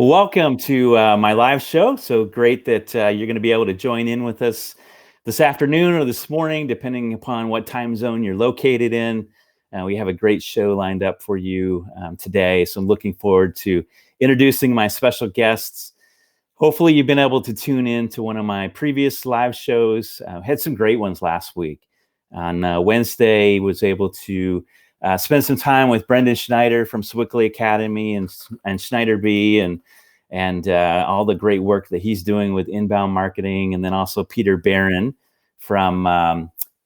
Well, welcome to my live show. So great that you're going to be able to join in with us this afternoon or this morning, depending upon what time zone you're located in. We have a great show lined up for you today. So I'm looking forward to introducing my special guests. Hopefully you've been able to tune in to one of my previous live shows. Had some great ones last week. On Wednesday, was able to spend some time with Brendan Schneider from Swickley Academy and Schneider B and all the great work that he's doing with inbound marketing, and then also Peter Barron from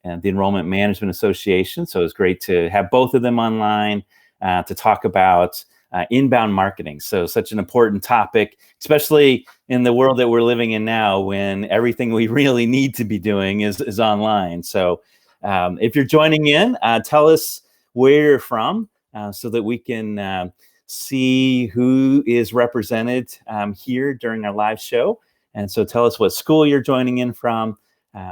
the Enrollment Management Association. So it's great to have both of them online to talk about inbound marketing. So such an important topic, especially in the world that we're living in now, when everything we really need to be doing is online. So if you're joining in, tell us where you're from so that we can see who is represented here during our live show. And so tell us what school you're joining in from.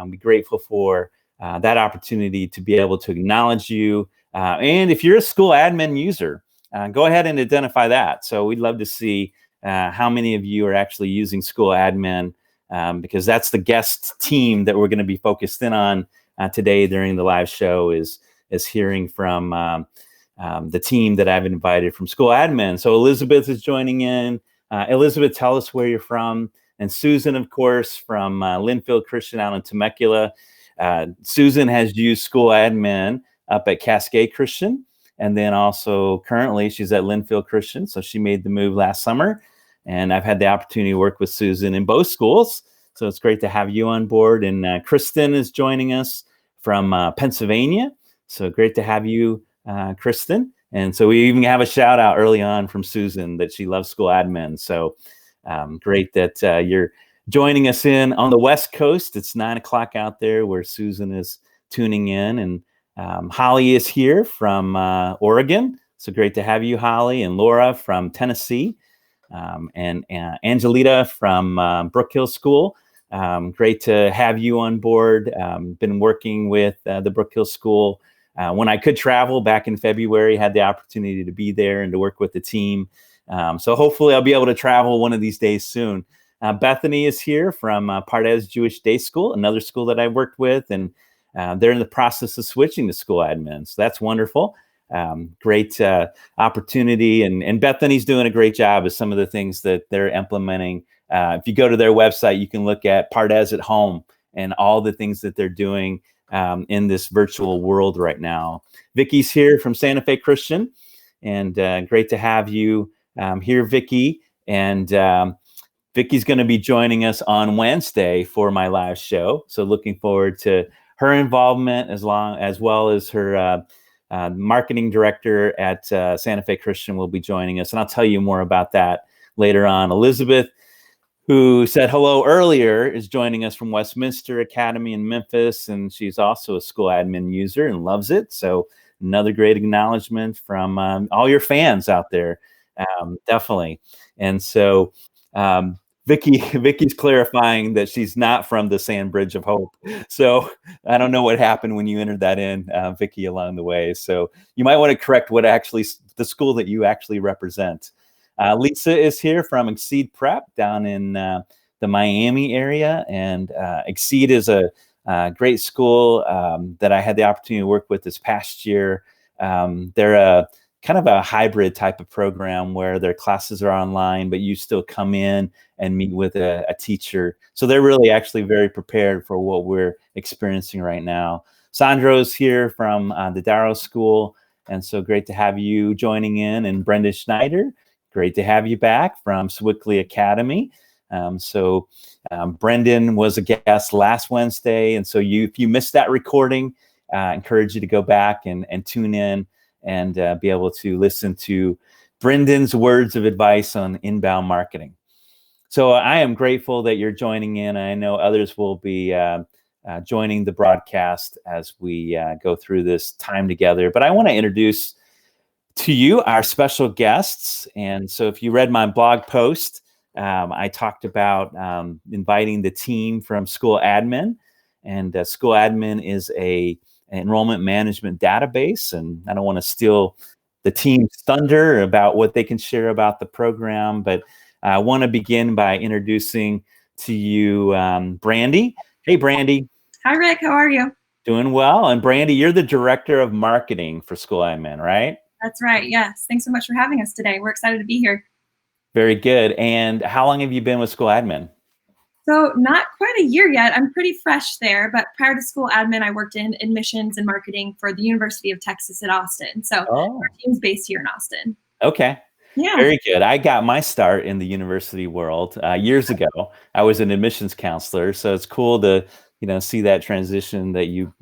Be grateful for that opportunity to be able to acknowledge you. And if you're a school admin user, go ahead and identify that. So we'd love to see how many of you are actually using school admin, because that's the guest team that we're going to be focused in on today during the live show is hearing from the team that I've invited from school admin. So Elizabeth is joining in. Elizabeth, tell us where you're from. And Susan, of course, from Linfield Christian out in Temecula. Susan has used school admin up at Cascade Christian. And then also currently she's at Linfield Christian. So she made the move last summer. And I've had the opportunity to work with Susan in both schools. So it's great to have you on board. And Kristen is joining us from Pennsylvania. So great to have you, Kristen. And so we even have a shout out early on from Susan that she loves school admin. So great that you're joining us in on the West Coast. It's 9 o'clock out there where Susan is tuning in. And Holly is here from Oregon. So great to have you, Holly, and Laura from Tennessee, and Angelita from Brook Hill School. Great to have you on board. Been working with the Brook Hill School when I could travel back in February, had the opportunity to be there and to work with the team. So hopefully I'll be able to travel one of these days soon. Bethany is here from Pardes Jewish Day School, another school that I worked with, and they're in the process of switching to school admin. So that's wonderful. Great opportunity. And Bethany's doing a great job with some of the things that they're implementing. If you go to their website, you can look at Pardes at Home and all the things that they're doing in this virtual world right now. Vicky's here from Santa Fe Christian, and great to have you here, Vicky. And Vicky's going to be joining us on Wednesday for my live show. So looking forward to her involvement as well as her marketing director at Santa Fe Christian will be joining us. And I'll tell you more about that later on. Elizabeth, who said hello earlier, is joining us from Westminster Academy in Memphis, and she's also a school admin user and loves it. So another great acknowledgement from all your fans out there, definitely. And so Vicky's clarifying that she's not from the Sand Bridge of Hope. So I don't know what happened when you entered that in, Vicky, along the way. So you might want to correct what actually the school that you actually represent. Lisa is here from Exceed Prep down in the Miami area. And Exceed is a great school that I had the opportunity to work with this past year. They're a kind of a hybrid type of program where their classes are online, but you still come in and meet with a teacher. So they're really actually very prepared for what we're experiencing right now. Sandro's here from the Barrow School. And so great to have you joining in. And Brenda Schneider, great to have you back from Swickley Academy. Brendan was a guest last Wednesday. And so if you missed that recording, I encourage you to go back and tune in and be able to listen to Brendan's words of advice on inbound marketing. So I am grateful that you're joining in. I know others will be joining the broadcast as we go through this time together. But I want to introduce to you our special guests. And so if you read my blog post, I talked about inviting the team from School Admin. And School Admin is an enrollment management database. And I don't want to steal the team's thunder about what they can share about the program, but I want to begin by introducing to you Brandy. Hey, Brandy. Hi, Rick. How are you? Doing well. And Brandy, you're the director of marketing for School Admin, right? That's right. Yes. Thanks so much for having us today. We're excited to be here. Very good. And how long have you been with School Admin? So not quite a year yet. I'm pretty fresh there, but prior to School Admin, I worked in admissions and marketing for the University of Texas at Austin. So our team's based here in Austin. Okay. Yeah. Very good. I got my start in the university world years ago. I was an admissions counselor, so it's cool to see that transition that you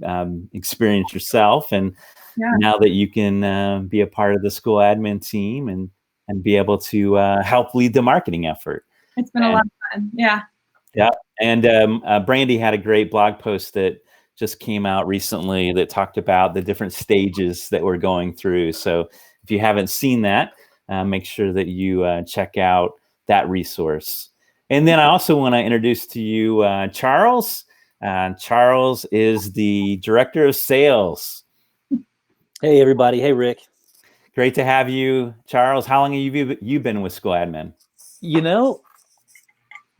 experienced yourself, and now that you can be a part of the School Admin team and be able to help lead the marketing effort. It's been a lot of fun. Yeah. Yeah. And Brandy had a great blog post that just came out recently that talked about the different stages that we're going through. So if you haven't seen that, make sure that you check out that resource. And then I also want to introduce to you Charles. Charles is the director of sales. Hey, everybody. Hey, Rick. Great to have you, Charles. How long have you been with School Admin?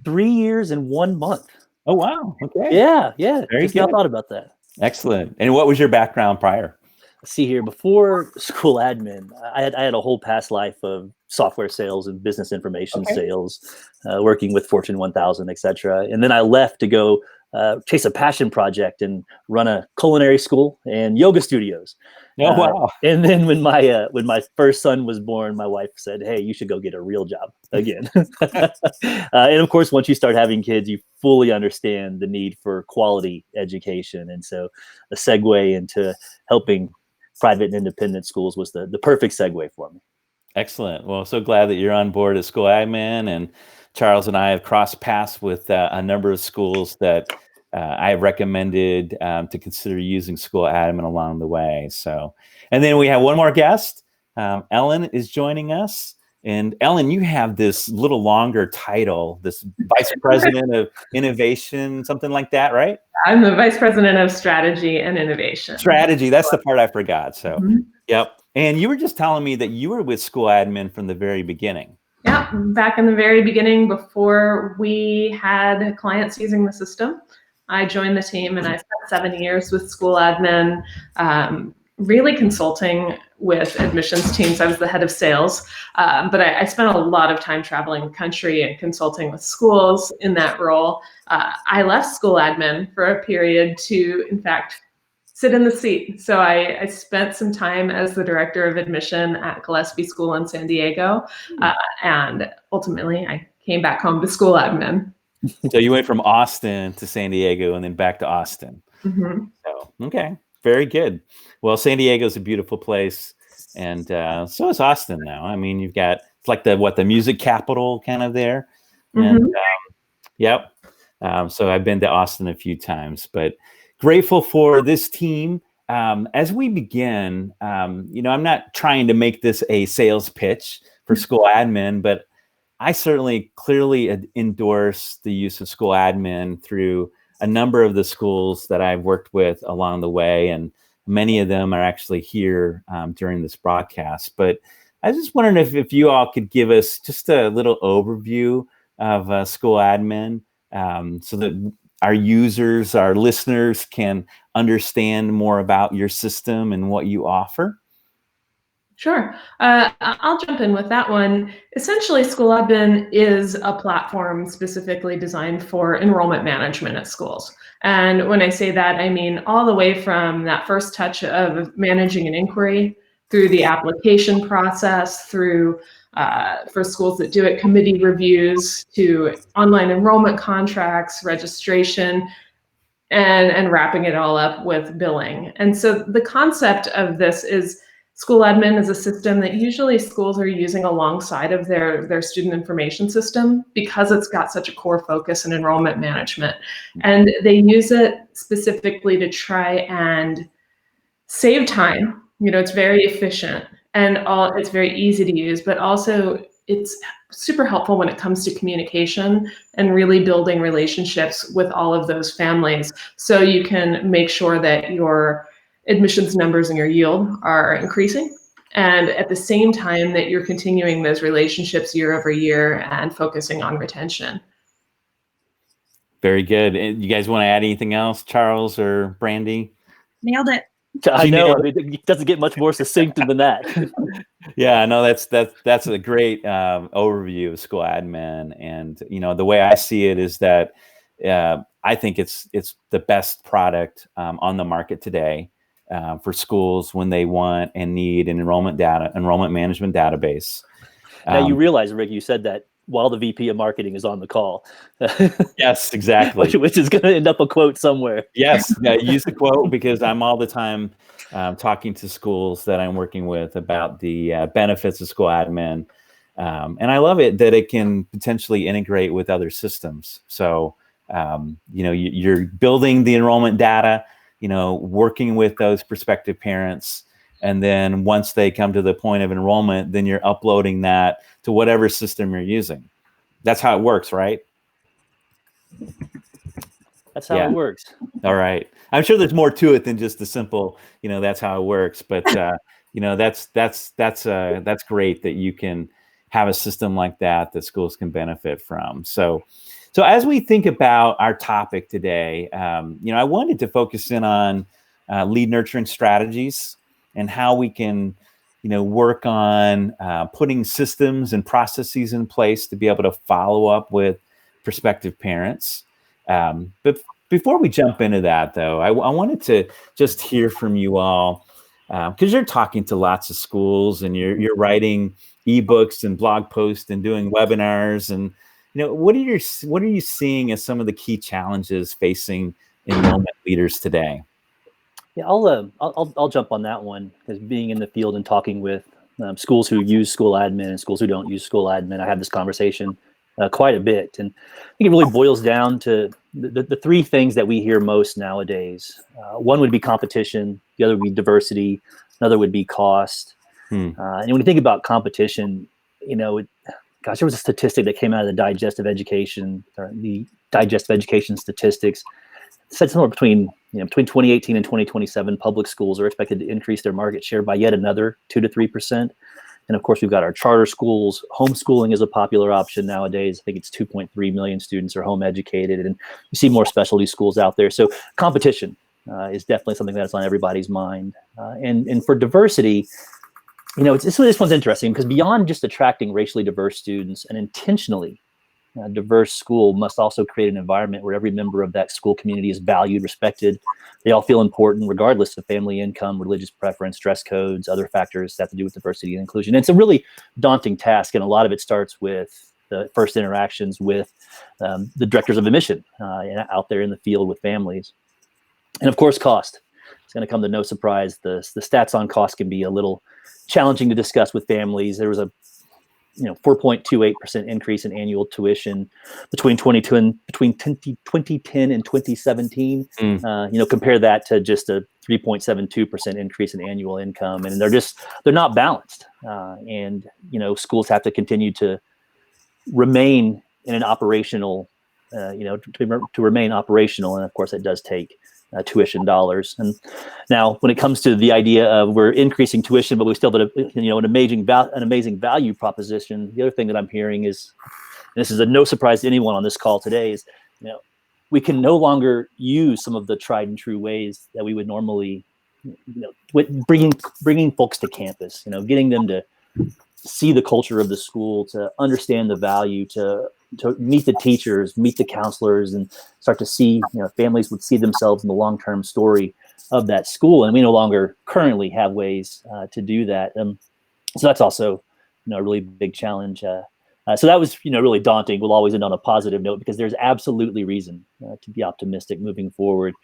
3 years and 1 month. Oh, wow. Okay. Yeah. Very Just good. now thought about that. Excellent. And what was your background prior? See here, before School Admin, I had a whole past life of software sales and business information sales, working with Fortune 1000, et cetera. And then I left to go chase a passion project and run a culinary school and yoga studios. Oh, wow. And then when my first son was born, my wife said, "Hey, you should go get a real job again." And of course, once you start having kids, you fully understand the need for quality education. And so a segue into helping private and independent schools was the perfect segue for me. Excellent. Well, so glad that you're on board at School Admin, and Charles and I have crossed paths with a number of schools that I have recommended to consider using School Admin along the way. So, and then we have one more guest. Elyn is joining us. And Elyn, you have this little longer title, this Vice President of Innovation, something like that, right? I'm the Vice President of Strategy and Innovation. Strategy, that's the part I forgot. So, Yep. And you were just telling me that you were with School Admin from the very beginning. Yeah, back in the very beginning, before we had clients using the system, I joined the team and I spent 7 years with School Admin, really consulting with admissions teams. I was the head of sales, but I spent a lot of time traveling the country and consulting with schools in that role. I left School Admin for a period to, in fact, sit in the seat. So I spent some time as the director of admission at Gillespie School in San Diego, and ultimately I came back home to School Admin. So you went from Austin to San Diego and then back to Austin. So, okay, very good. Well, San Diego is a beautiful place, and so is Austin now. I mean, you've got, it's like the music capital kind of there. And yep. So I've been to Austin a few times, but grateful for this team. As we begin, I'm not trying to make this a sales pitch for School Admin, but I certainly clearly endorse the use of School Admin through a number of the schools that I've worked with along the way, and many of them are actually here during this broadcast. But I was just wondering if you all could give us just a little overview of School Admin, so that our users, our listeners can understand more about your system and what you offer. Sure. I'll jump in with that one. Essentially, School Admin is a platform specifically designed for enrollment management at schools. And when I say that, I mean all the way from that first touch of managing an inquiry through the application process, through for schools that do it, committee reviews, to online enrollment contracts, registration, and wrapping it all up with billing. And so the concept of this is School Admin is a system that usually schools are using alongside of their student information system because it's got such a core focus in enrollment management. And they use it specifically to try and save time. It's very efficient and it's very easy to use, but also it's super helpful when it comes to communication and really building relationships with all of those families. So you can make sure that your admissions numbers and your yield are increasing, And at the same time that you're continuing those relationships year over year and focusing on retention. Very good. And you guys want to add anything else, Charles or Brandy? Nailed it. I know. It doesn't get much more succinct than that. Yeah, no, that's a great overview of school admin. And the way I see it is that I think it's the best product on the market today for schools when they want and need an enrollment management database. Now you realize, Rick, you said that while the VP of marketing is on the call. Yes, exactly. Which is going to end up a quote somewhere. Yes, yeah, use the quote because I'm all the time talking to schools that I'm working with about the benefits of school admin. And I love it that it can potentially integrate with other systems. So, you're building the enrollment data, working with those prospective parents. And then once they come to the point of enrollment, then you're uploading that to whatever system you're using. That's how it works, right? That's how it works. All right. I'm sure there's more to it than just the simple, that's how it works. But that's great that you can have a system like that schools can benefit from. So as we think about our topic today, I wanted to focus in on lead nurturing strategies and how we can, work on putting systems and processes in place to be able to follow up with prospective parents. But before we jump into that, though, I wanted to just hear from you all because you're talking to lots of schools and you're writing ebooks and blog posts and doing webinars. And what are you seeing as some of the key challenges facing enrollment leaders today? Yeah, I'll jump on that one because being in the field and talking with schools who use school admin and schools who don't use school admin, I have this conversation quite a bit, and I think it really boils down to the three things that we hear most nowadays. One would be competition, the other would be diversity, another would be cost. And when you think about competition, there was a statistic that came out of the Digest of Education, or the Digest of Education statistics. It said somewhere between 2018 and 2027, public schools are expected to increase their market share by yet another 2 to 3%. And of course, we've got our charter schools. Homeschooling is a popular option nowadays. I think it's 2.3 million students are home educated, and you see more specialty schools out there. So competition is definitely something that's on everybody's mind. And for diversity, this one's interesting because beyond just attracting racially diverse students, an intentionally diverse school must also create an environment where every member of that school community is valued, respected. They all feel important, regardless of family income, religious preference, dress codes, other factors that have to do with diversity and inclusion. And it's a really daunting task, and a lot of it starts with the first interactions with the directors of admission out there in the field with families. And of course, cost. It's going to come to no surprise. The stats on cost can be a little challenging to discuss with families. There was a 4.28% increase in annual tuition between 2010 and 2017. Compare that to just a 3.72% increase in annual income, and they're not balanced. And schools have to continue to remain in an operational, to remain operational, and of course that does take tuition dollars. And now, when it comes to the idea of we're increasing tuition, but we still have an amazing value proposition, the other thing that I'm hearing is, and this is a no surprise to anyone on this call today, is we can no longer use some of the tried and true ways that we would normally, bringing folks to campus, getting them to see the culture of the school, to understand the value, to meet the teachers, meet the counselors, and start to see, families would see themselves in the long-term story of that school. And we no longer currently have ways to do that. So that's also, a really big challenge. So that was, really daunting. We'll always end on a positive note because there's absolutely reason to be optimistic moving forward.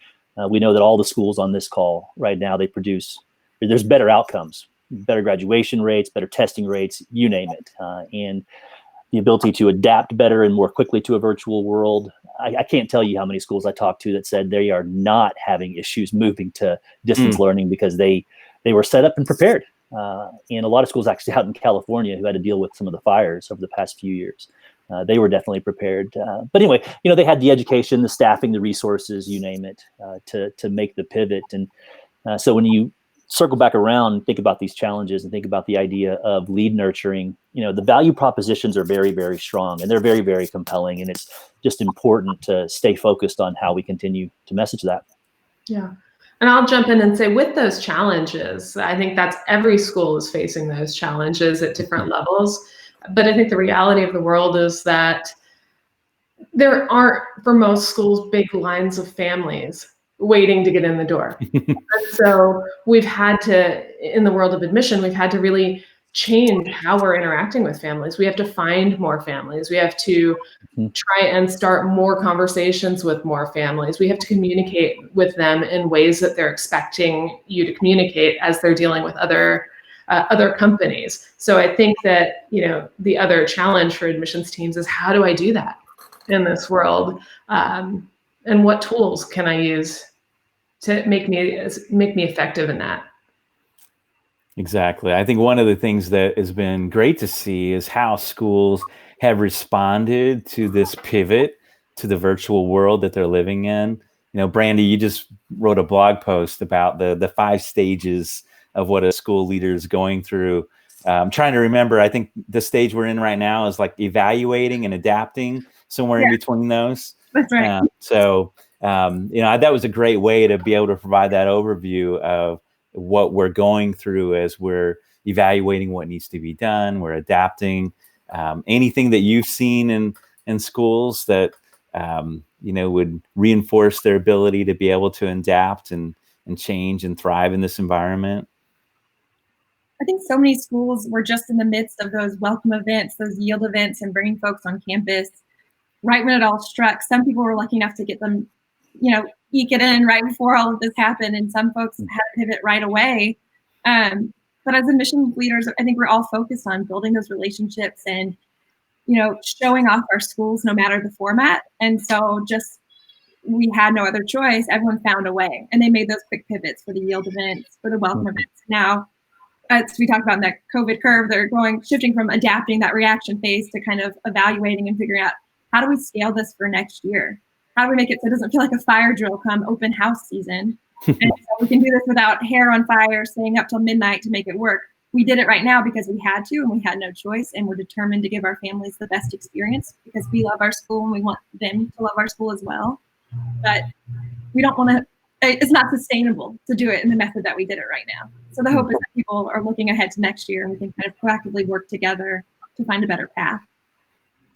We know that all the schools on this call right now, there's better outcomes, better graduation rates, better testing rates, you name it. And the ability to adapt better and more quickly to a virtual world. I can't tell you how many schools I talked to that said they are not having issues moving to distance learning because they were set up and prepared. And a lot of schools actually out in California who had to deal with some of the fires over the past few years. They were definitely prepared. But anyway, they had the education, the staffing, the resources, you name it, to make the pivot. And so when you circle back around and think about these challenges and think about the idea of lead nurturing, the value propositions are very, very strong and they're very, very compelling. And it's just important to stay focused on how we continue to message that. Yeah. And I'll jump in and say with those challenges, I think that's every school is facing those challenges at different levels. But I think the reality of the world is that there aren't, for most schools, big lines of families waiting to get in the door. And so we've had to, in the world of admission, we've had to really change how we're interacting with families. We have to find more families. We have to try and start more conversations with more families. We have to communicate with them in ways that they're expecting you to communicate as they're dealing with other companies. So I think that, the other challenge for admissions teams is, how do I do that in this world? And what tools can I use to make me effective in that? Exactly. I think one of the things that has been great to see is how schools have responded to this pivot to the virtual world that they're living in. Brandy, you just wrote a blog post about the 5 stages of what a school leader is going through. I'm trying to remember. I think the stage we're in right now is like evaluating and adapting, somewhere in between those. That's right. That was a great way to be able to provide that overview of what we're going through as we're evaluating what needs to be done. We're adapting. Anything that you've seen in schools that would reinforce their ability to be able to adapt and change and thrive in this environment? I think so many schools were just in the midst of those welcome events, those yield events, and bringing folks on campus right when it all struck. Some people were lucky enough to get them, eke it in right before all of this happened, and some folks had to pivot right away. But as admissions leaders, I think we're all focused on building those relationships and, showing off our schools no matter the format. And so we had no other choice. Everyone found a way, and they made those quick pivots for the yield events, for the welcome events. Now, as we talked about in that COVID curve, they're shifting from adapting that reaction phase to kind of evaluating and figuring out, how do we scale this for next year? How do we make it so it doesn't feel like a fire drill come open house season? And so we can do this without hair on fire, staying up till midnight to make it work. We did it right now because we had to, and we had no choice, and we're determined to give our families the best experience because we love our school and we want them to love our school as well. But we don't want to, it's not sustainable to do it in the method that we did it right now. So the hope is that people are looking ahead to next year and we can kind of proactively work together to find a better path.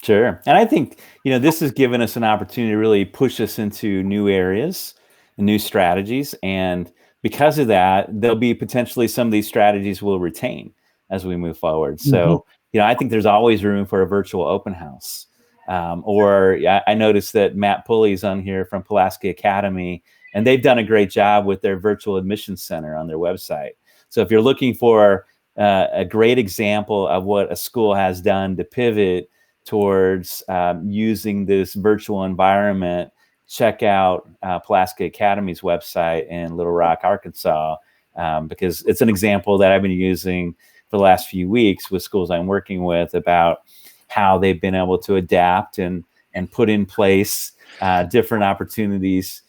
Sure. And I think, this has given us an opportunity to really push us into new areas and new strategies. And because of that, there'll be potentially some of these strategies we'll retain as we move forward. So, I think there's always room for a virtual open house. Or I noticed that Matt Pulley's on here from Pulaski Academy, and they've done a great job with their virtual admissions center on their website. So if you're looking for a great example of what a school has done to pivot towards using this virtual environment, check out Pulaski Academy's website in Little Rock, Arkansas, because it's an example that I've been using for the last few weeks with schools I'm working with about how they've been able to adapt and put in place different opportunities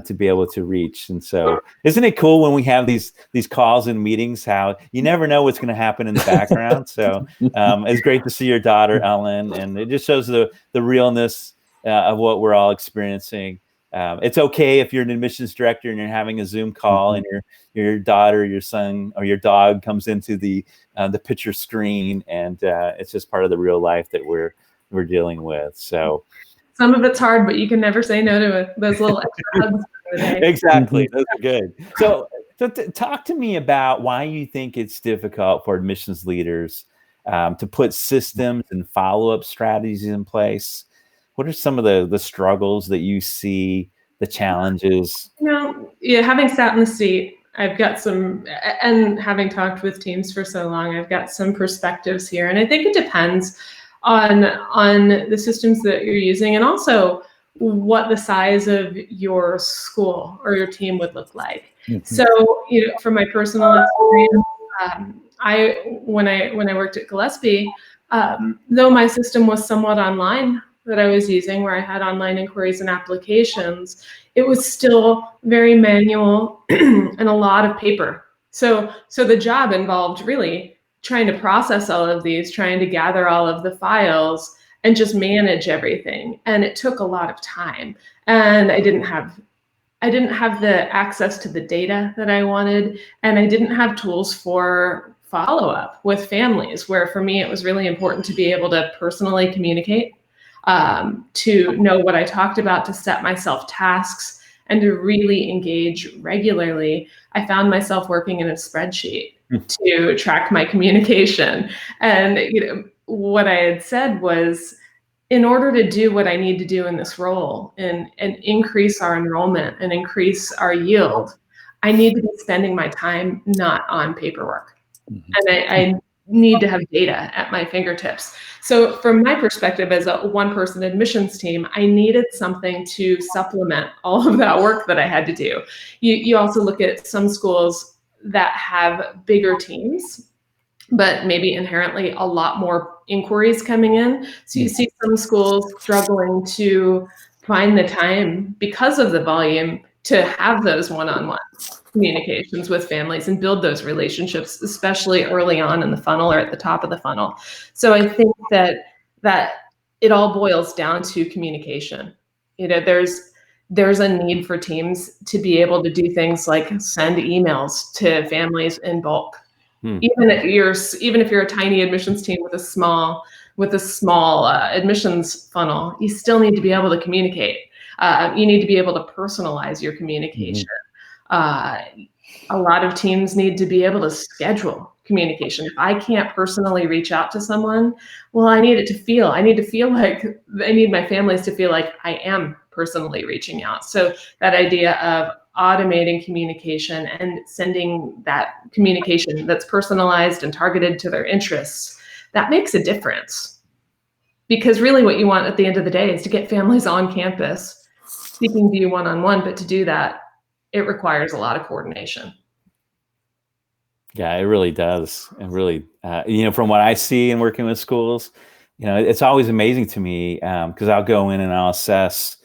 to be able to reach. And so isn't it cool when we have these calls and meetings, how you never know what's going to happen in the background. So it's great to see your daughter, Elyn, and it just shows the realness of what we're all experiencing. It's okay if you're an admissions director and you're having a Zoom call and your daughter, your son, or your dog comes into the picture screen, and it's just part of the real life that we're dealing with. So some of it's hard, but you can never say no to those little extra hugs. Exactly. Those are good. So talk to me about why you think it's difficult for admissions leaders to put systems and follow-up strategies in place. What are some of the struggles that you see, the challenges? Having sat in the seat, I've got some, and having talked with teams for so long, I've got some perspectives here. And I think it depends on the systems that you're using, and also what the size of your school or your team would look like. So, from my personal experience, when I worked at Gillespie, though my system was somewhat online that I was using, where I had online inquiries and applications, it was still very manual and a lot of paper So the job involved really trying to process all of these, trying to gather all of the files and just manage everything. And it took a lot of time. And I didn't have the access to the data that I wanted, and I didn't have tools for follow-up with families, where for me it was really important to be able to personally communicate, to know what I talked about, to set myself tasks, and to really engage regularly. I found myself working in a spreadsheet to track my communication. And what I had said was, in order to do what I need to do in this role and increase our enrollment and increase our yield, I need to be spending my time not on paperwork. And I need to have data at my fingertips. So from my perspective as a one-person admissions team, I needed something to supplement all of that work that I had to do. You also look at some schools that have bigger teams, but maybe inherently a lot more inquiries coming in. So you see some schools struggling to find the time because of the volume to have those one-on-one communications with families and build those relationships, especially early on in the funnel or at the top of the funnel. So I think that it all boils down to communication. There's a need for teams to be able to do things like send emails to families in bulk. Even if you're a tiny admissions team with a small admissions funnel, you still need to be able to communicate. You need to be able to personalize your communication. A lot of teams need to be able to schedule communication. If I can't personally reach out to someone, well, I need my families to feel like I am personally reaching out. So that idea of automating communication and sending that communication that's personalized and targeted to their interests, that makes a difference. Because really what you want at the end of the day is to get families on campus speaking to you one-on-one, but to do that, it requires a lot of coordination. Yeah, it really does. And really, from what I see in working with schools, it's always amazing to me because I'll go in and I'll assess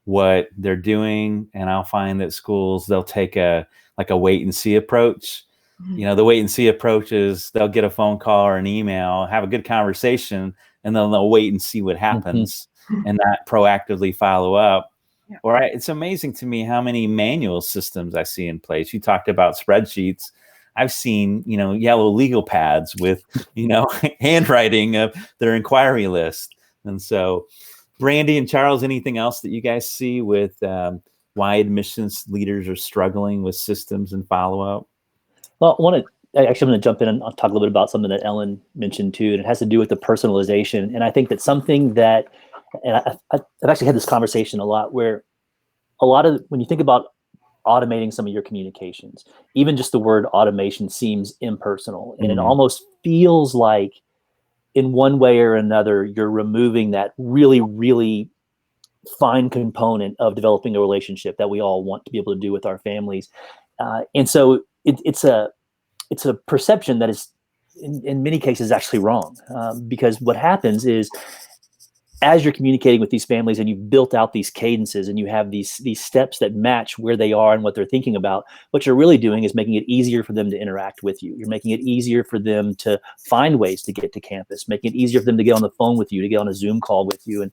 what they're doing, and I'll find that schools, they'll take a wait and see approach. The wait and see approach is they'll get a phone call or an email, have a good conversation, and then they'll wait and see what happens and not proactively follow up. Yeah. All right. It's amazing to me how many manual systems I see in place. You talked about spreadsheets. I've seen, yellow legal pads with, handwriting of their inquiry list. And so, Brandy and Charles, anything else that you guys see with why admissions leaders are struggling with systems and follow-up? Well, I'm going to jump in and I'll talk a little bit about something that Elyn mentioned too, and it has to do with the personalization. And I think that's something that, and I've actually had this conversation a lot, where when you think about automating some of your communications, even just the word automation seems impersonal, and it almost feels like in one way or another, you're removing that really, really fine component of developing a relationship that we all want to be able to do with our families. And so it's a perception that is in many cases actually wrong, because what happens is, as you're communicating with these families and you've built out these cadences and you have these steps that match where they are and what they're thinking about, what you're really doing is making it easier for them to interact with you. You're making it easier for them to find ways to get to campus, making it easier for them to get on the phone with you, to get on a Zoom call with you.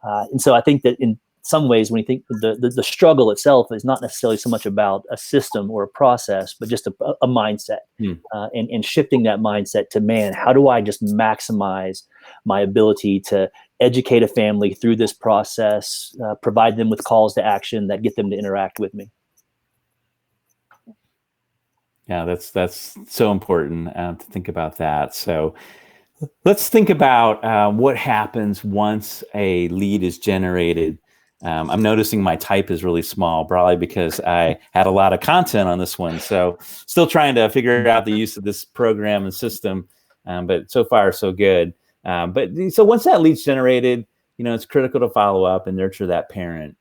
And so I think that in some ways, when you think the struggle itself is not necessarily so much about a system or a process, but just a mindset, and shifting that mindset to, man, how do I just maximize my ability to educate a family through this process, provide them with calls to action that get them to interact with me. Yeah, that's so important to think about that. So let's think about what happens once a lead is generated. I'm noticing my type is really small, probably because I had a lot of content on this one. So still trying to figure out the use of this program and system, but so far so good. But so once that lead's generated, it's critical to follow up and nurture that parent.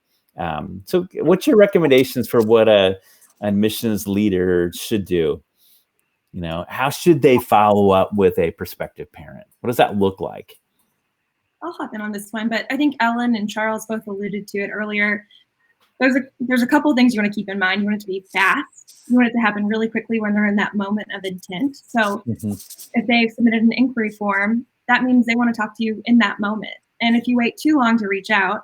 So what's your recommendations for what a admissions leader should do? How should they follow up with a prospective parent? What does that look like? I'll hop in on this one, but I think Elyn and Charles both alluded to it earlier. there's a couple of things you want to keep in mind. You want it to be fast. You want it to happen really quickly when they're in that moment of intent. So if they've submitted an inquiry form, that means they want to talk to you in that moment. And if you wait too long to reach out,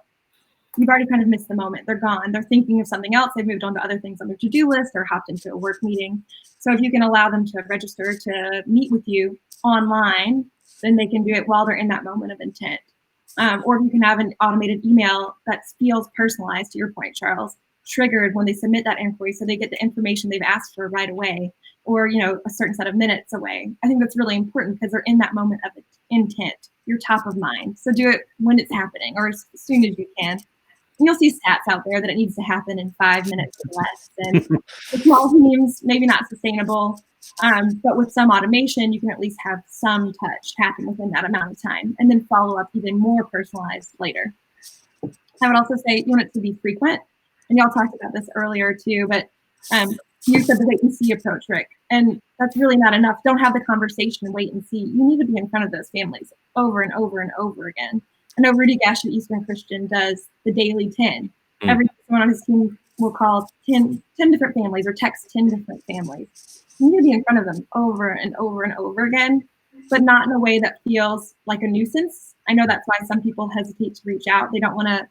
you've already kind of missed the moment. They're gone. They're thinking of something else. They've moved on to other things on their to-do list or hopped into a work meeting. So if you can allow them to register to meet with you online, then they can do it while they're in that moment of intent. Or if you can have an automated email that feels personalized, to your point, Charles, triggered when they submit that inquiry, so they get the information they've asked for right away, or a certain set of minutes away. I think that's really important because they're in that moment of intent. You're top of mind. So do it when it's happening or as soon as you can. And you'll see stats out there that it needs to happen in 5 minutes or less. And with small teams, maybe not sustainable, but with some automation, you can at least have some touch happen within that amount of time and then follow up even more personalized later. I would also say you want it to be frequent. And y'all talked about this earlier too, but you said the wait and see approach, Rick. And that's really not enough. Don't have the conversation and wait and see. You need to be in front of those families over and over and over again. I know Rudy Gash at Eastern Christian does the daily 10. Every someone on his team will call 10 different families or text 10 different families. You need to be in front of them over and over and over again, but not in a way that feels like a nuisance. I know that's why some people hesitate to reach out. They don't want to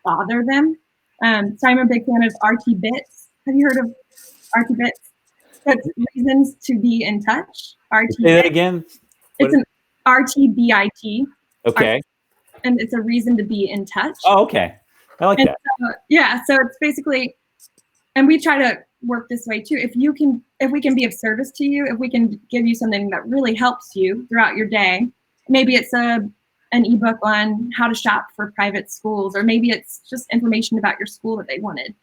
bother them. So I'm a big fan of RT Bits. Have you heard of RT Bits? That's reasons to be in touch. RT Say that again. It's an RTBIT. Okay. And it's a reason to be in touch. Oh, okay. I like that. So it's basically, and we try to work this way too. If we can be of service to you, if we can give you something that really helps you throughout your day, maybe it's an ebook on how to shop for private schools, or maybe it's just information about your school that they wanted.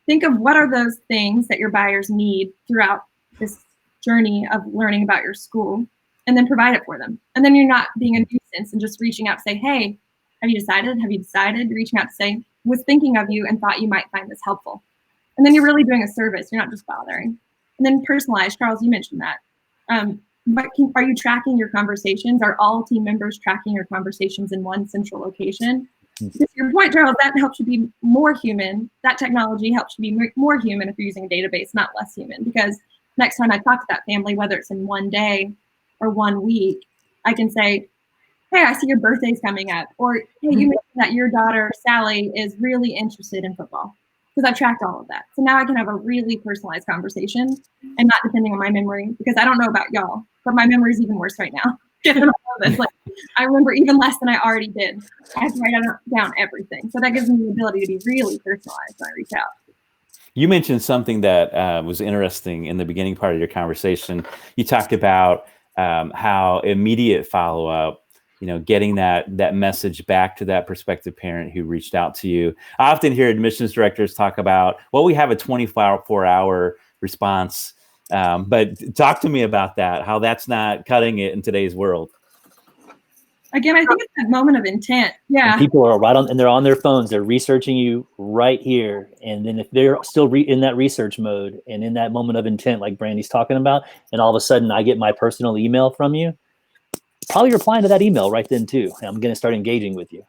Think of what are those things that your buyers need throughout this journey of learning about your school, and then provide it for them. And then you're not being a nuisance and just reaching out to say, hey, have you decided? Have you decided? You're reaching out to say, was thinking of you and thought you might find this helpful. And then you're really doing a service. You're not just bothering. And then personalized. Charles, you mentioned that. Are you tracking your conversations? Are all team members tracking your conversations in one central location? To your point, Charles, that helps you be more human. That technology helps you be more human if you're using a database, not less human. Because next time I talk to that family, whether it's in one day or 1 week, I can say, hey, I see your birthday's coming up. Or, hey, you mentioned that your daughter, Sally, is really interested in football. Because I tracked all of that. So now I can have a really personalized conversation and not depending on my memory, because I don't know about y'all, but my memory is even worse right now. Given all of this, I remember even less than I already did. I have to write down everything. So that gives me the ability to be really personalized when I reach out. You mentioned something that was interesting in the beginning part of your conversation. You talked about how immediate follow-up, getting that message back to that prospective parent who reached out to you. I often hear admissions directors talk about, well, we have a 24-hour response. But talk to me about that, how that's not cutting it in today's world. Again, I think it's that moment of intent. Yeah. And people are they're on their phones. They're researching you right here. And then if they're still in that research mode and in that moment of intent, like Brandy's talking about, and all of a sudden I get my personal email from you, probably replying to that email right then too. And I'm going to start engaging with you.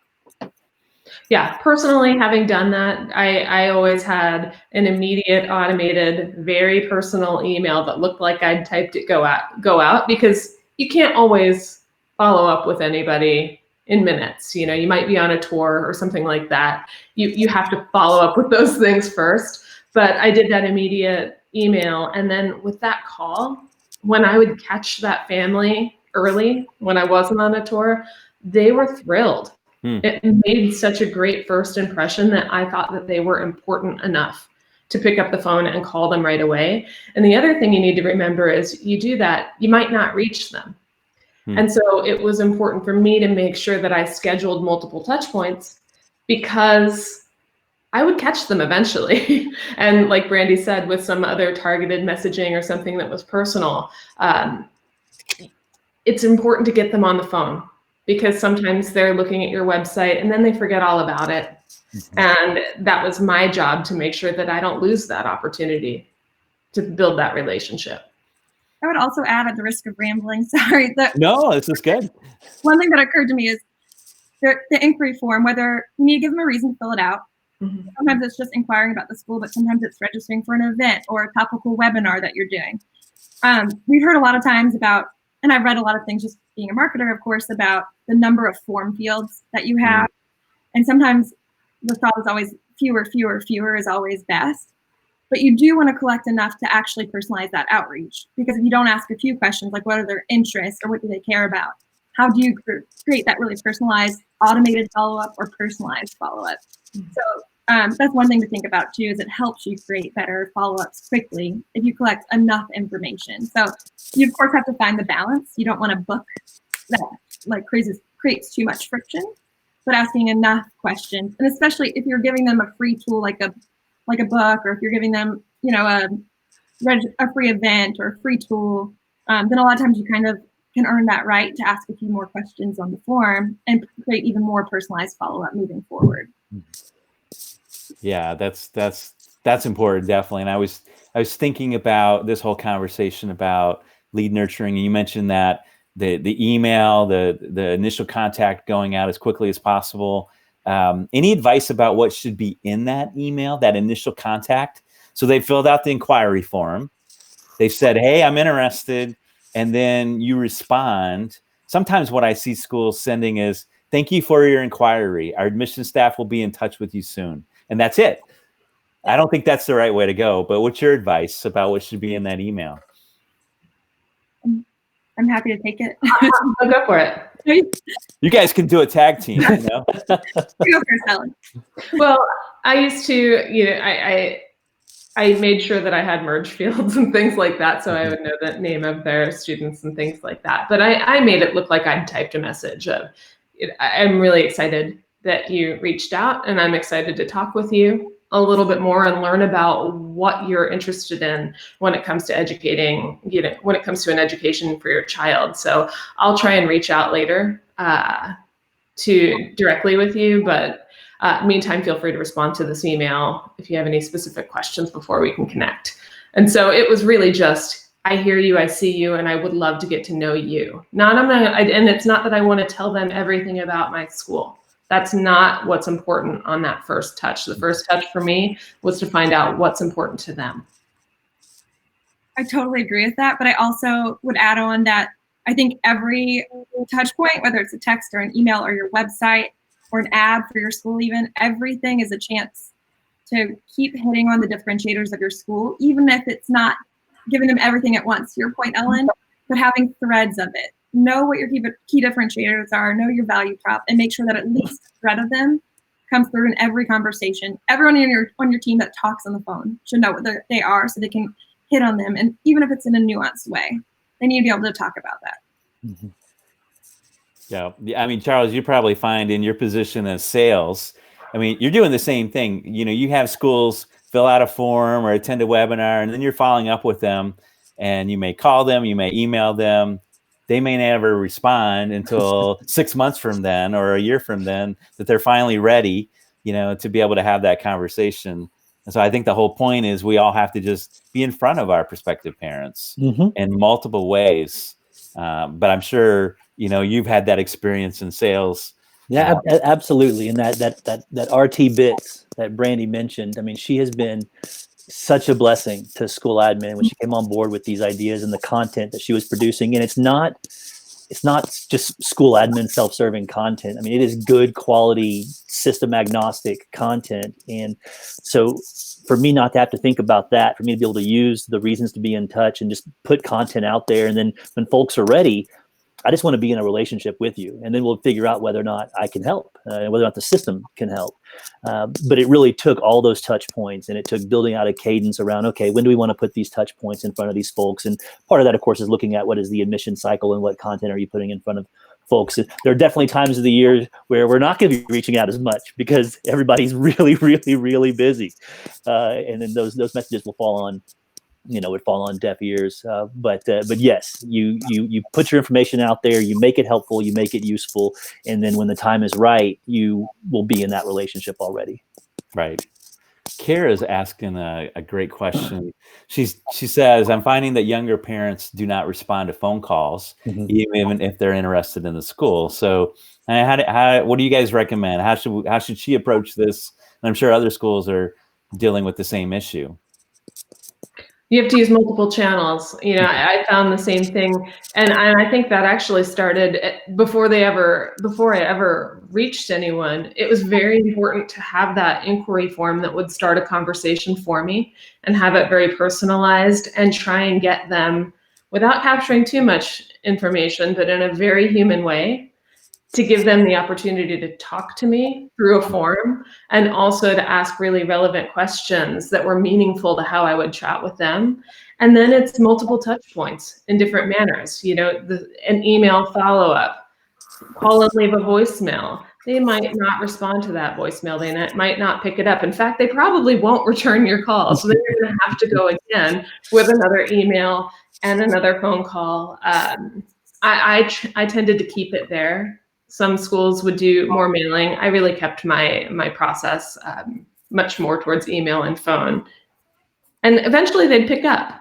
Yeah, personally, having done that, I always had an immediate, automated, very personal email that looked like I'd typed it go out, because you can't always follow up with anybody in minutes. You might be on a tour or something like that. You have to follow up with those things first. But I did that immediate email. And then with that call, when I would catch that family early, when I wasn't on a tour, they were thrilled. It made such a great first impression that I thought that they were important enough to pick up the phone and call them right away. And the other thing you need to remember is you do that, you might not reach them. And so it was important for me to make sure that I scheduled multiple touch points, because I would catch them eventually. And like Brandy said, with some other targeted messaging or something that was personal, it's important to get them on the phone, because sometimes they're looking at your website and then they forget all about it. And that was my job, to make sure that I don't lose that opportunity to build that relationship. I would also add, at the risk of rambling, sorry. No, this is good. One thing that occurred to me is the inquiry form, whether you need to give them a reason to fill it out, Sometimes it's just inquiring about the school, but sometimes it's registering for an event or a topical webinar that you're doing. We've heard a lot of times about, and I've read a lot of things just being a marketer, of course, about the number of form fields that you have. And sometimes the thought is always fewer is always best. But you do want to collect enough to actually personalize that outreach. Because if you don't ask a few questions, like what are their interests or what do they care about, how do you create that really personalized automated follow-up or personalized follow-up? So that's one thing to think about too, is it helps you create better follow-ups quickly if you collect enough information. So you of course have to find the balance. You don't want to book that like creates too much friction, but asking enough questions, and especially if you're giving them a free tool like a book, or if you're giving them, you know, a free event or a free tool, then a lot of times you kind of can earn that right to ask a few more questions on the form and create even more personalized follow-up moving forward. Yeah, that's important, definitely. And I was thinking about this whole conversation about lead nurturing, and you mentioned that the email, the initial contact going out as quickly as possible. Any advice about what should be in that email, that initial contact? So they filled out the inquiry form. They said, hey, I'm interested. And then you respond. Sometimes what I see schools sending is, thank you for your inquiry. Our admission staff will be in touch with you soon. And that's it. I don't think that's the right way to go. But what's your advice about what should be in that email? I'm happy to take it. I'll go for it. You guys can do a tag team, you know? Go for Elyn. Well, I used to, you know, I made sure that I had merge fields and things like that, so I would know the name of their students and things like that. But I made it look like I'd typed a message of, I'm really excited that you reached out, and I'm excited to talk with you a little bit more and learn about what you're interested in when it comes to educating, you know, when it comes to an education for your child. So I'll try and reach out later to directly with you, but meantime, feel free to respond to this email if you have any specific questions before we can connect. And so it was really just, I hear you, I see you, and I would love to get to know you. And it's not that I want to tell them everything about my school. That's not what's important on that first touch. The first touch for me was to find out what's important to them. I totally agree with that, but I also would add on that I think every touch point, whether it's a text or an email or your website or an ad for your school even, everything is a chance to keep hitting on the differentiators of your school, even if it's not giving them everything at once. To your point, Elyn, but having threads of it. Know what your key differentiators are, know your value prop, and make sure that at least a thread of them comes through in every conversation. Everyone on your team that talks on the phone should know what they are so they can hit on them. And even if it's in a nuanced way, they need to be able to talk about that. Mm-hmm. Yeah. I mean, Charles, you probably find in your position as sales, I mean, you're doing the same thing. You know, you have schools fill out a form or attend a webinar, and then you're following up with them, and you may call them, you may email them. They may never respond until 6 months from then or a year from then that they're finally ready, you know, to be able to have that conversation. And so I think the whole point is we all have to just be in front of our prospective parents in multiple ways. But I'm sure, you know, you've had that experience in sales. Yeah, absolutely. And that RT bits that Brandy mentioned, I mean, she has been such a blessing to school admin when she came on board with these ideas and the content that she was producing. And it's not just school admin self-serving content. I mean, it is good quality, system agnostic content. And so for me not to have to think about that, for me to be able to use the reasons to be in touch and just put content out there. And then when folks are ready, I just want to be in a relationship with you, and then we'll figure out whether or not I can help, whether or not the system can help. But it really took all those touch points, and it took building out a cadence around, okay, when do we want to put these touch points in front of these folks? And part of that, of course, is looking at what is the admission cycle and what content are you putting in front of folks. There are definitely times of the year where we're not going to be reaching out as much because everybody's really, really, really busy. And then those messages will fall on, would fall on deaf ears. But yes, you put your information out there, you make it helpful, you make it useful. And then when the time is right, you will be in that relationship already. Right. Kara's asking a great question. She says, I'm finding that younger parents do not respond to phone calls, even if they're interested in the school. So what do you guys recommend? How should she approach this? And I'm sure other schools are dealing with the same issue. You have to use multiple channels. I found the same thing. And I think that actually started before I ever reached anyone. It was very important to have that inquiry form that would start a conversation for me and have it very personalized and try and get them, without capturing too much information, but in a very human way, to give them the opportunity to talk to me through a form, and also to ask really relevant questions that were meaningful to how I would chat with them. And then it's multiple touch points in different manners. An email follow-up, call and leave a voicemail. They might not respond to that voicemail. They might not pick it up. In fact, they probably won't return your call. So then you're going to have to go again with another email and another phone call. I tended to keep it there. Some schools would do more mailing. I really kept my process much more towards email and phone. And eventually they'd pick up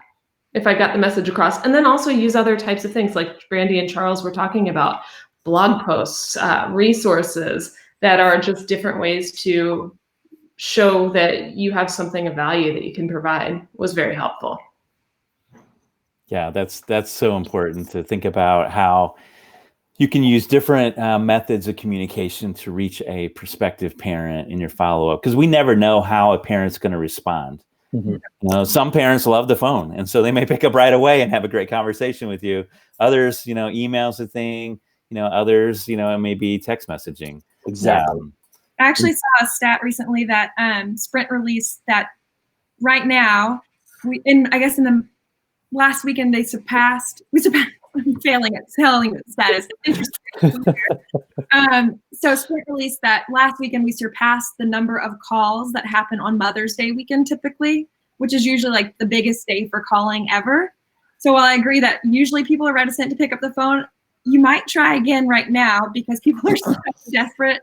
if I got the message across. And then also use other types of things like Brandy and Charles were talking about, blog posts, resources that are just different ways to show that you have something of value that you can provide, was very helpful. Yeah, that's so important to think about how you can use different methods of communication to reach a prospective parent in your follow-up, because we never know how a parent's going to respond. Some parents love the phone, and so they may pick up right away and have a great conversation with you. Others, email's a thing. Others, it may be text messaging. Exactly. I actually saw a stat recently that Sprint released that right now, in the last weekend we surpassed. I'm failing at telling the status. Interesting. So Sprint released that last weekend we surpassed the number of calls that happen on Mother's Day weekend typically, which is usually like the biggest day for calling ever. So while I agree that usually people are reticent to pick up the phone, you might try again right now, because people are so desperate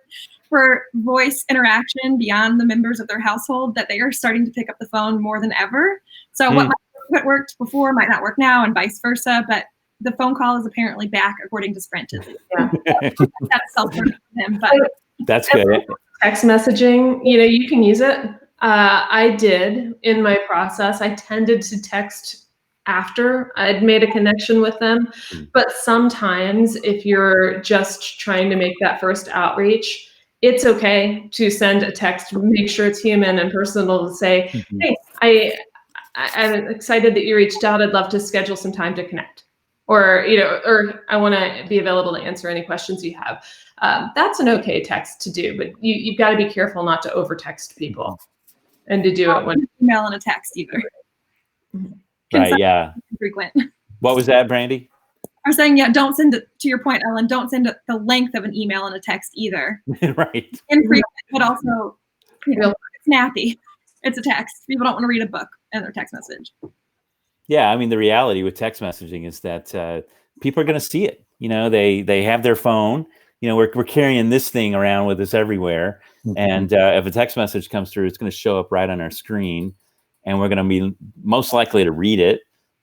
for voice interaction beyond the members of their household that they are starting to pick up the phone more than ever. So what worked before might not work now, and vice versa. But the phone call is apparently back, according to Sprint. Yeah. That's self-serving for them, but that's good. Text messaging, you can use it. I did in my process. I tended to text after I'd made a connection with them. But sometimes if you're just trying to make that first outreach, it's okay to send a text, make sure it's human and personal, to say, hey, I'm excited that you reached out. I'd love to schedule some time to connect. Or I want to be available to answer any questions you have. That's an okay text to do, but you've got to be careful not to over text people and to do it when email and a text either. Right, yeah. Frequent. What was that, Brandy? I was saying, don't send it, to your point, Ellen, don't send the length of an email and a text either. Right. Infrequent, but also snappy. It's a text. People don't want to read a book in their text message. Yeah, I mean, the reality with text messaging is that people are going to see it. They have their phone. We're carrying this thing around with us everywhere. And if a text message comes through, it's going to show up right on our screen. And we're going to be most likely to read it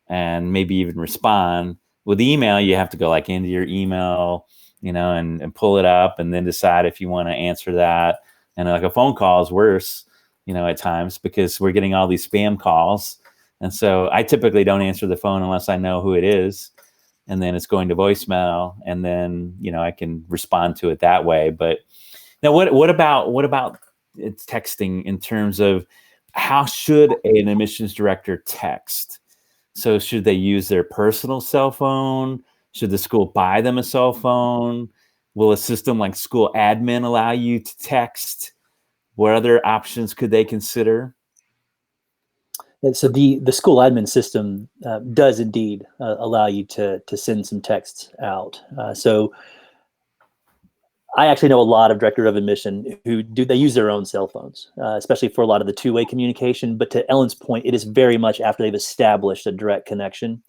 and maybe even respond. With email, you have to go into your email, and pull it up and then decide if you want to answer that. And a phone call is worse, at times, because we're getting all these spam calls. And so I typically don't answer the phone unless I know who it is. And then it's going to voicemail, and then, I can respond to it that way. But now what about texting in terms of how should an admissions director text? So should they use their personal cell phone? Should the school buy them a cell phone? Will a system like School Admin allow you to text? What other options could they consider? And so the school admin system does indeed allow you to send some texts out. So I actually know a lot of directors of admission who they use their own cell phones, especially for a lot of the two-way communication. But to Ellen's point, it is very much after they've established a direct connection.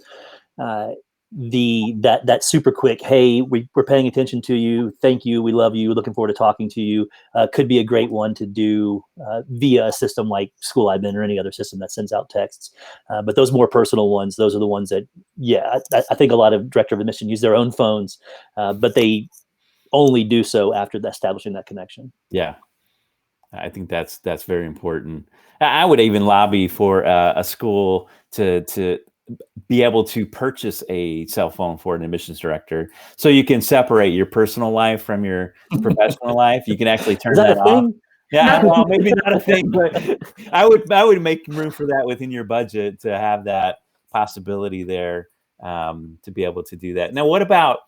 that super quick, hey, we're paying attention to you, thank you, we love you, looking forward to talking to you, could be a great one to do via a system like School Admin or any other system that sends out texts. But those more personal ones, those are the ones that, I think a lot of director of admission use their own phones, but they only do so after establishing that connection. Yeah, I think that's very important. I would even lobby for a school to be able to purchase a cell phone for an admissions director, so you can separate your personal life from your professional life. You can actually turn that off. Thing? Yeah, well, maybe not a thing, but I would make room for that within your budget to have that possibility there, to be able to do that. Now, what about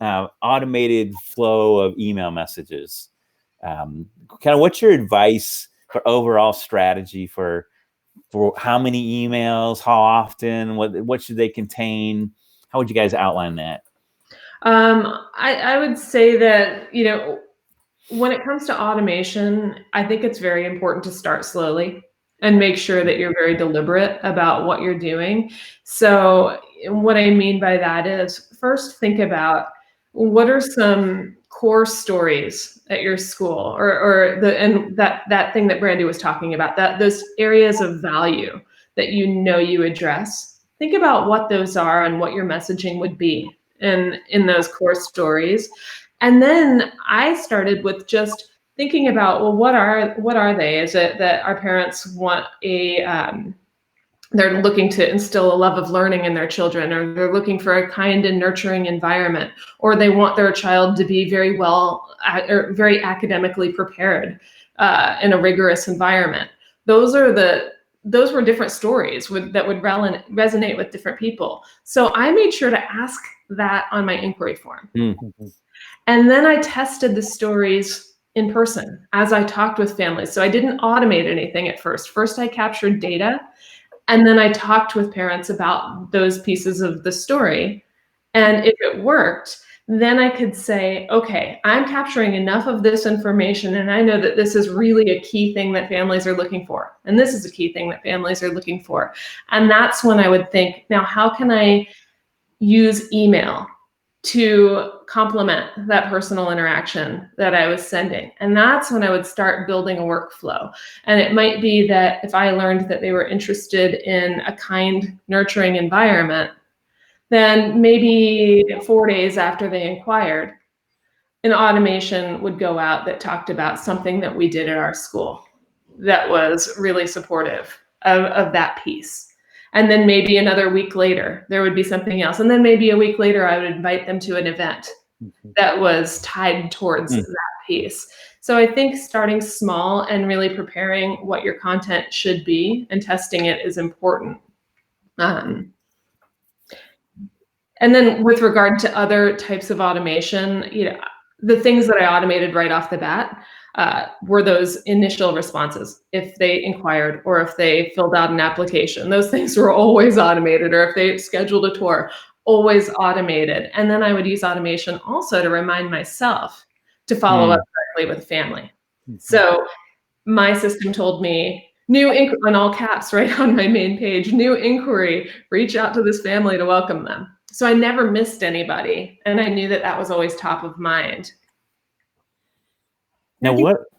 automated flow of email messages? Kind of what's your advice for overall strategy for how many emails, how often, what should they contain? How would you guys outline that? I would say that, when it comes to automation, I think it's very important to start slowly and make sure that you're very deliberate about what you're doing. So what I mean by that is, first think about what are some core stories at your school, or that thing that Brandy was talking about, that those areas of value that you address. Think about what those are and what your messaging would be in those core stories. And then I started with just thinking about, well, what are they? Is it that our parents want they're looking to instill a love of learning in their children, or they're looking for a kind and nurturing environment, or they want their child to be very very academically prepared in a rigorous environment? Those were different stories that would resonate with different people. So I made sure to ask that on my inquiry form. Mm-hmm. And then I tested the stories in person as I talked with families. So I didn't automate anything at first. First, I captured data, and then I talked with parents about those pieces of the story. And if it worked, then I could say, okay, I'm capturing enough of this information, and I know that this is really a key thing that families are looking for. And this is a key thing that families are looking for. And that's when I would think, now, how can I use email to complement that personal interaction that I was sending? And that's when I would start building a workflow. And it might be that if I learned that they were interested in a kind, nurturing environment, then maybe 4 days after they inquired, an automation would go out that talked about something that we did at our school that was really supportive of that piece. And then maybe another week later, there would be something else. And then maybe a week later, I would invite them to an event that was tied towards that piece. So I think starting small and really preparing what your content should be and testing it is important. And then with regard to other types of automation, the things that I automated right off the bat were those initial responses. If they inquired or if they filled out an application, those things were always automated. Or if they scheduled a tour, always automated. And then I would use automation also to remind myself to follow up directly with family. So my system told me, new inquiry, in all caps, right on my main page, new inquiry, reach out to this family to welcome them. So I never missed anybody. And I knew that that was always top of mind. Now,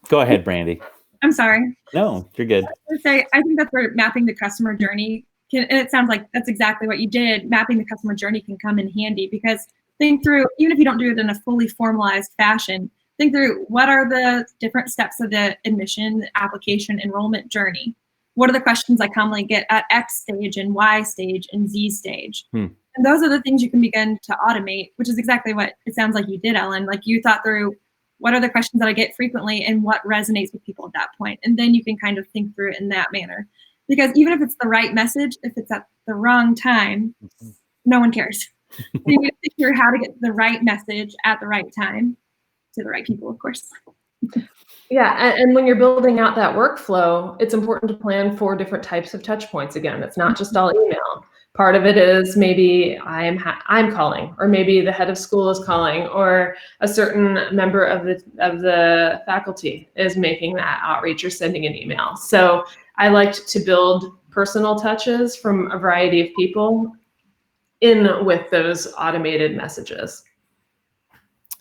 go ahead, Brandy. I'm sorry. No, you're good. I think that's where mapping the customer journey and it sounds like that's exactly what you did. Mapping the customer journey can come in handy, because think through, even if you don't do it in a fully formalized fashion, think through what are the different steps of the admission, application, enrollment journey. What are the questions I commonly get at X stage and Y stage and Z stage? And those are the things you can begin to automate, which is exactly what it sounds like you did, Elyn. Like you thought through, what are the questions that I get frequently and what resonates with people at that point? And then you can kind of think through it in that manner. Because even if it's the right message, if it's at the wrong time, no one cares. You need to figure how to get the right message at the right time to the right people, of course. Yeah, and when you're building out that workflow, it's important to plan for different types of touch points. Again, it's not just all email. Part of it is maybe I'm calling, or maybe the head of school is calling, or a certain member of the faculty is making that outreach or sending an email. So I liked to build personal touches from a variety of people in with those automated messages.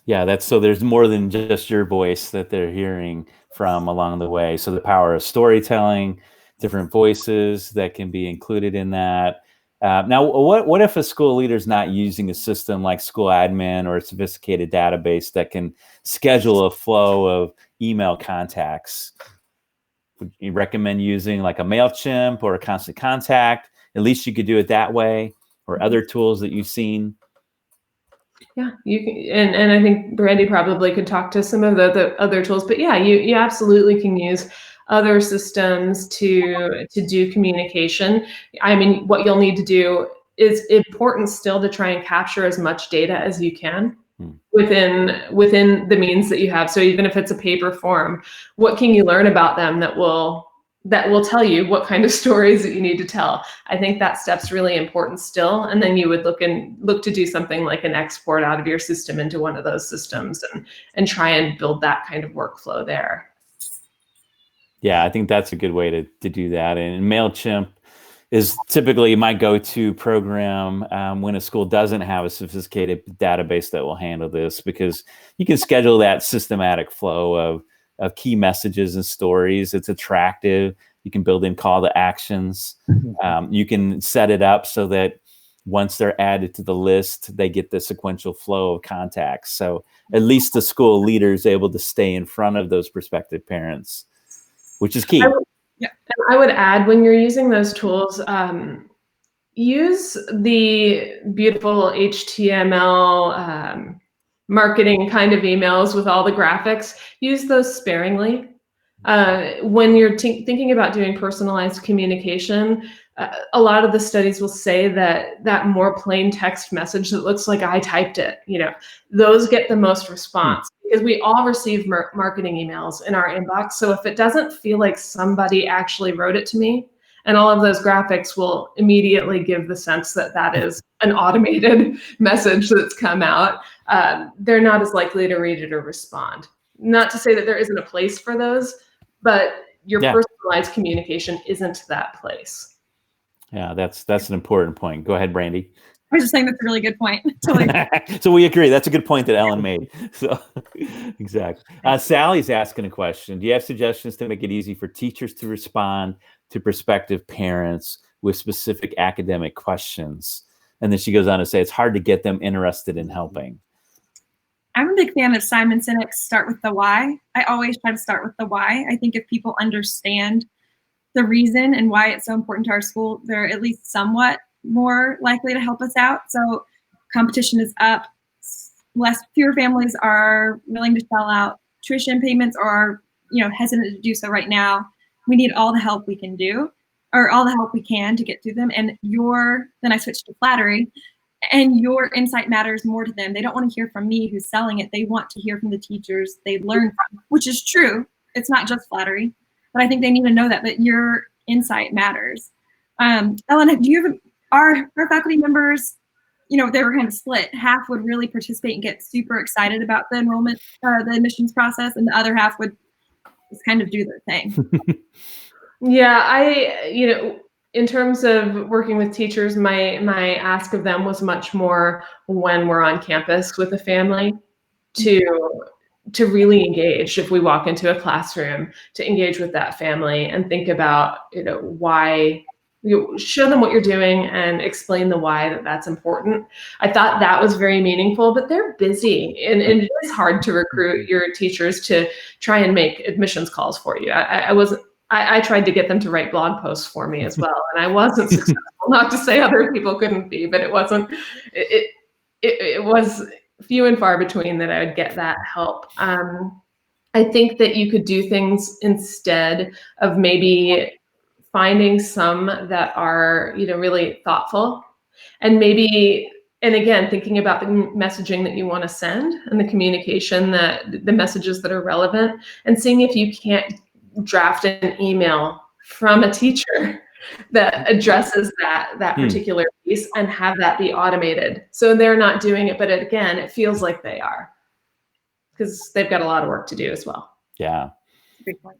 Yeah, so there's more than just your voice that they're hearing from along the way. So the power of storytelling, different voices that can be included in that. Now, what if a school leader is not using a system like school admin or a sophisticated database that can schedule a flow of email contacts? Would you recommend using like a MailChimp or a Constant Contact? At least you could do it that way, or other tools that you've seen. Yeah, you can, and I think Brandy probably could talk to some of the other tools, but yeah, you absolutely can use other systems to do communication. I mean, what you'll need to do is important still to try and capture as much data as you can within the means that you have. So even if it's a paper form, what can you learn about them that will tell you what kind of stories that you need to tell? I think that step's really important still. And then you would look to do something like an export out of your system into one of those systems and try and build that kind of workflow there. Yeah, I think that's a good way to do that. And MailChimp is typically my go-to program when a school doesn't have a sophisticated database that will handle this, because you can schedule that systematic flow of key messages and stories. It's attractive. You can build in call to actions. You can set it up so that once they're added to the list, they get the sequential flow of contacts. So at least the school leader is able to stay in front of those prospective parents, which is key. I would add, when you're using those tools, use the beautiful HTML marketing kind of emails with all the graphics. Use those sparingly. When you're thinking about doing personalized communication, a lot of the studies will say that more plain text message that looks like I typed it, those get the most response, because we all receive marketing emails in our inbox. So if it doesn't feel like somebody actually wrote it to me, and all of those graphics will immediately give the sense that that is an automated message that's come out, they're not as likely to read it or respond. Not to say that there isn't a place for those, but your personalized communication isn't that place. Yeah, that's an important point. Go ahead, Brandy. I was just saying that's a really good point. Totally. So we agree. That's a good point that Elyn made. So exactly. Sally's asking a question. Do you have suggestions to make it easy for teachers to respond to prospective parents with specific academic questions? And then she goes on to say it's hard to get them interested in helping. I'm a big fan of Simon Sinek's start with the why. I always try to start with the why. I think if people understand the reason and why it's so important to our school, they're at least somewhat more likely to help us out. So competition is up. Fewer families are willing to shell out tuition payments or are hesitant to do so right now. We need all the help we can do, or all the help we can to get through them. And then I switched to flattery. And your insight matters more to them. They don't want to hear from me who's selling it. They want to hear from the teachers they learn from, which is true. It's not just flattery, but I think they need to know that your insight matters. Elyn, do you have our faculty members? They were kind of split. Half would really participate and get super excited about the enrollment, the admissions process, and the other half would just kind of do their thing. Yeah, in terms of working with teachers, my ask of them was much more when we're on campus with a family to really engage. If we walk into a classroom, to engage with that family and think about, why. Show them what you're doing and explain the why that's important. I thought that was very meaningful, but they're busy and it is hard to recruit your teachers to try and make admissions calls for you. I tried to get them to write blog posts for me as well, and I wasn't successful. Not to say other people couldn't be, but it wasn't. It was few and far between that I would get that help. I think that you could do things instead of maybe finding some that are really thoughtful, and again thinking about the messaging that you want to send and the communication, the messages that are relevant, and seeing if you can't draft an email from a teacher that addresses that particular piece and have that be automated. So they're not doing it, but again, it feels like they are, because they've got a lot of work to do as well. Yeah. Great point.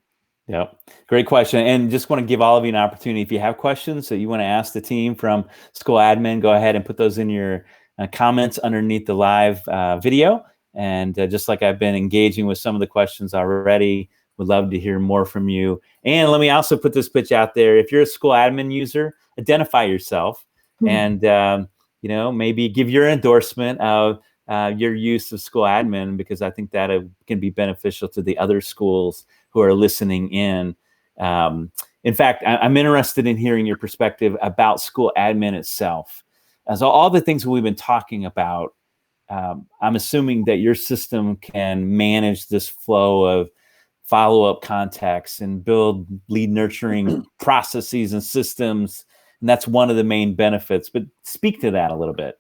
Yep. Great question. And just want to give all of you an opportunity. If you have questions that you want to ask the team from school admin, go ahead and put those in your comments underneath the live video. And just like I've been engaging with some of the questions already, would love to hear more from you. And let me also put this pitch out there. If you're a school admin user, identify yourself and, maybe give your endorsement of your use of school admin, because I think that can be beneficial to the other schools who are listening in. In fact, I'm interested in hearing your perspective about school admin itself. As all the things we've been talking about, I'm assuming that your system can manage this flow of follow-up contacts and build lead nurturing processes and systems. And that's one of the main benefits. But speak to that a little bit.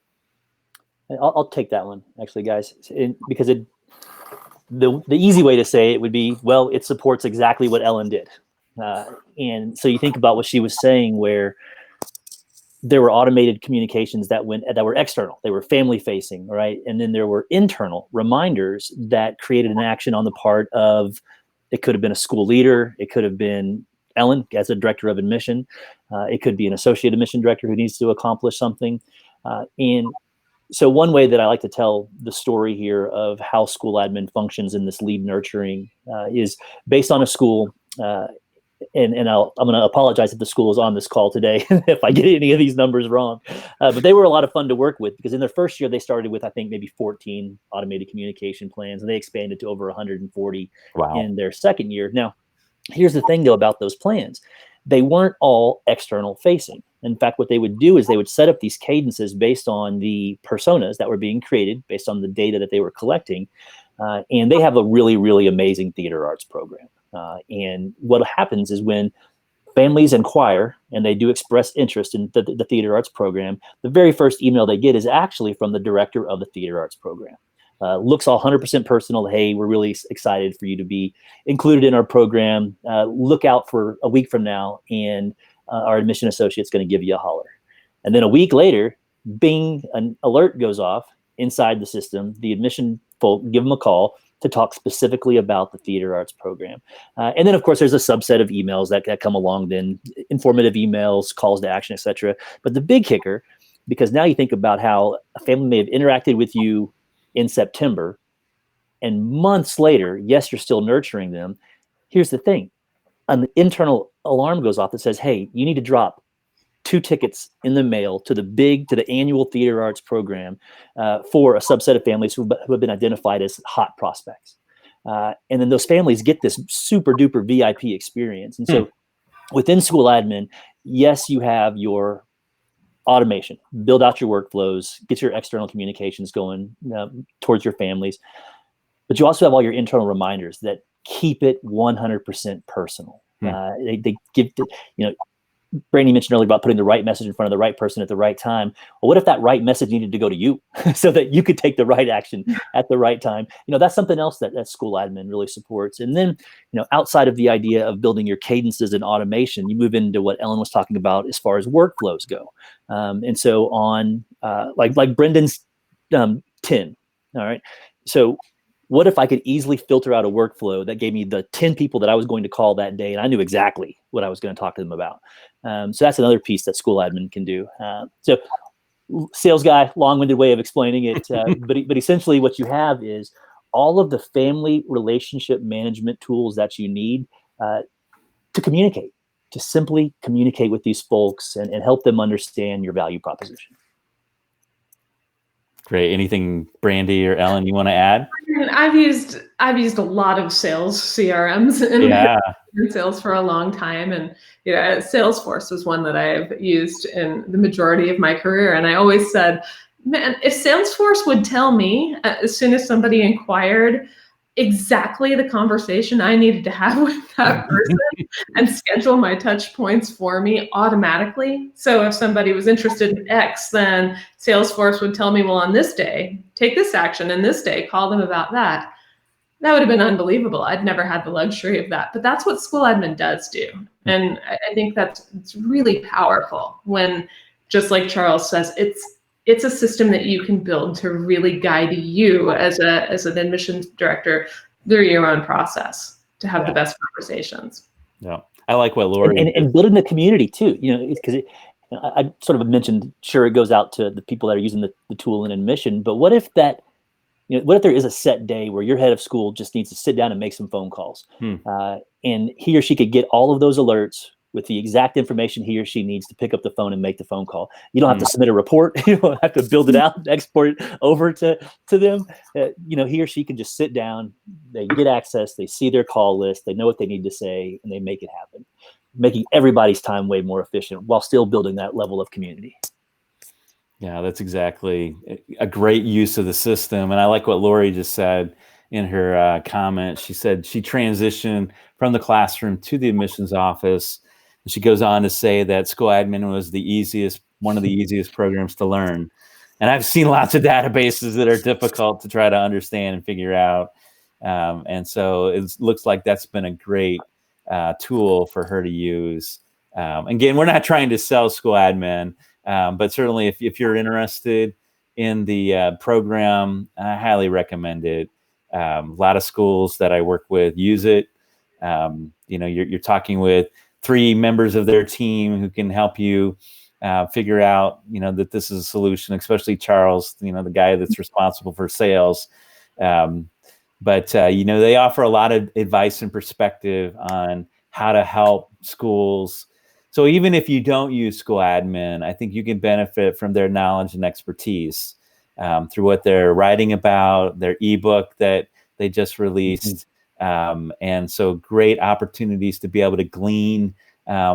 I'll take that one, actually, guys, because the easy way to say it would be, well, it supports exactly what Elyn did. And so you think about what she was saying, where there were automated communications that were external. They were family facing, right? And then there were internal reminders that created an action on the part of, it could have been a school leader. It could have been Elyn as a director of admission. It could be an associate admission director who needs to accomplish something. And so one way that I like to tell the story here of how school admin functions in this lead nurturing is based on a school. And I'm going to apologize if the school is on this call today if I get any of these numbers wrong. But they were a lot of fun to work with, because in their first year, they started with, I think, maybe 14 automated communication plans, and they expanded to over 140 in their second year. Now, here's the thing, though, about those plans. They weren't all external facing. In fact, what they would do is they would set up these cadences based on the personas that were being created, based on the data that they were collecting. And they have a really, really amazing theater arts program. And what happens is when families inquire and they do express interest in the theater arts program, the very first email they get is actually from the director of the theater arts program. Looks all 100% personal. Hey, we're really excited for you to be included in our program. Look out for a week from now, and our admission associate's going to give you a holler. And then a week later, bing, an alert goes off inside the system. The admission folk give them a call to talk specifically about the theater arts program. And then, of course, there's a subset of emails that come along, then informative emails, calls to action, etc. But the big kicker, because now you think about how a family may have interacted with you in September, and months later, yes, you're still nurturing them. Here's the thing. An internal alarm goes off that says, hey, you need to drop 2 tickets in the mail to the annual theater arts program for a subset of families who have been identified as hot prospects. And then those families get this super duper VIP experience. And so within school admin, yes, you have your automation, build out your workflows, get your external communications going towards your families. But you also have all your internal reminders that keep it 100% personal. They give, Brandy mentioned earlier about putting the right message in front of the right person at the right time. Well, what if that right message needed to go to you so that you could take the right action at the right time? That's something else that school admin really supports. And then, outside of the idea of building your cadences and automation, you move into what Elyn was talking about as far as workflows go. And so on, like Brendan's 10, all right. So what if I could easily filter out a workflow that gave me the 10 people that I was going to call that day, and I knew exactly what I was going to talk to them about? So that's another piece that school admin can do. So sales guy, long-winded way of explaining it, but essentially what you have is all of the family relationship management tools that you need to communicate, to simply communicate with these folks and help them understand your value proposition. Great. Anything, Brandy or Elyn, you want to add? I've used a lot of sales CRMs in sales for a long time, and Salesforce was one that I've used in the majority of my career. And I always said, man, if Salesforce would tell me as soon as somebody inquired exactly the conversation I needed to have with that person and schedule my touch points for me automatically. So if somebody was interested in X, then Salesforce would tell me, well, on this day, take this action, and this day, call them about that. That would have been unbelievable. I'd never had the luxury of that, but that's what school admin does do. And I think it's really powerful when, just like Charles says, it's a system that you can build to really guide you as an admissions director through your own process to have the best conversations. Yeah. I like what Lori and building the community too, because I sort of mentioned, sure, it goes out to the people that are using the tool in admission, but what if what if there is a set day where your head of school just needs to sit down and make some phone calls, and he or she could get all of those alerts with the exact information he or she needs to pick up the phone and make the phone call. You don't have to submit a report. You don't have to build it out and export it over to them. He or she can just sit down, they get access, they see their call list, they know what they need to say, and they make it happen, making everybody's time way more efficient while still building that level of community. Yeah, that's exactly a great use of the system. And I like what Lori just said in her comment. She said she transitioned from the classroom to the admissions office. And she goes on to say that school admin was one of the easiest programs to learn. And I've seen lots of databases that are difficult to try to understand and figure out. And so it looks like that's been a great tool for her to use. Again, we're not trying to sell school admin, but certainly if you're interested in the program, I highly recommend it. A lot of schools that I work with use it. You're talking with 3 members of their team who can help you figure out, that this is a solution, especially Charles, the guy that's responsible for sales. But they offer a lot of advice and perspective on how to help schools. So even if you don't use school admin, I think you can benefit from their knowledge and expertise through what they're writing about, their ebook that they just released. And so great opportunities to be able to glean